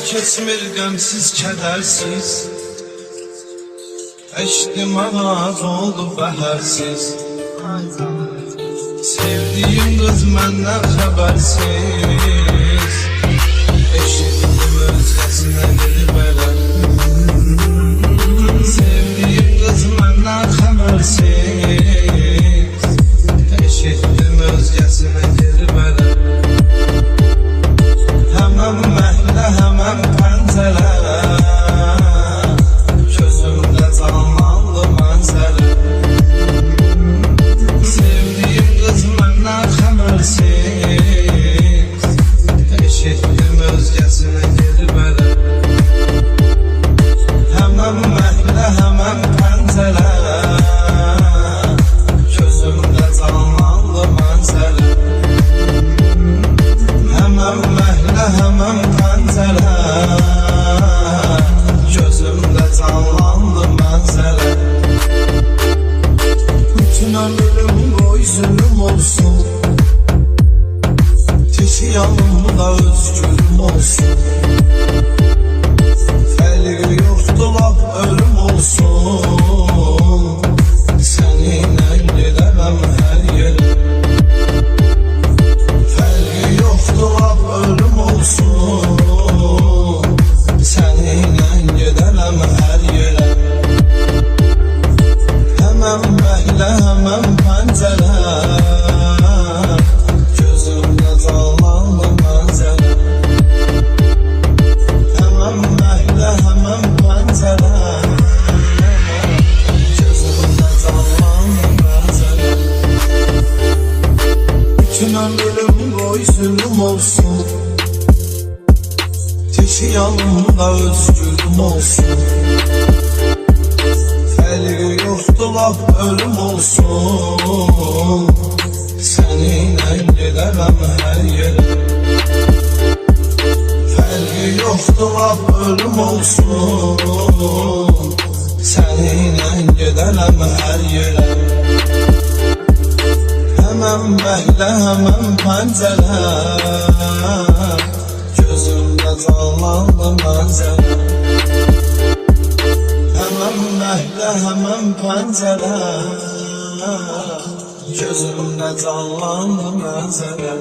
Kesmir qəmsiz, kədərsiz, eşdim ağac oldu bəhərsiz. Sevdiğim qız məndən xəbərsiz, eşitdim özgəsinə gedib elə. Sevdiğim qız məndən xəbərsiz, eşitdim özgəsinə gedib elə. Həmən məhlə, həmən pəncərə, gözümdə canlandı mənzərə. Sevdiğim qız məndən xəbərsiz, eşitdim özgəsinə gedib elə. Həmən məhlə, həmən pəncərə, gözümdə canlandı mənzərə. Həmən məhlə, həmən pəncərə, gözümdə canlandı mənzərə. Bütün ömrüm boy zülüm olsun, teki yanımda özgürüm olsun. Fərqi yoxdur lap ölüm olsun, səninlə gedərəm hər yerə. Fərqi yoxdur lap ölüm olsun, səninlə gedərəm hər yerə. Həmən məhlə, həmən pəncərə, gözümdə canlandı mənzərə. Həmən məhlə, həmən pəncərə, gözümdə canlandı mənzərə. Bütün ömrüm boy zülüm olsun, teki yanımda özgürüm olsun. Fərqi yoxdur lap ölüm olsun, səninlə gedərəm hər yerə. Fərqi yoxdur lap ölüm olsun, səninlə gedərəm hər yerə. Həmən məhlə, həmən pəncərə, gözümdə canlandı mənzərə. Həmən məhlə, həmən pəncərə, gözümdə canlandı mənzərə.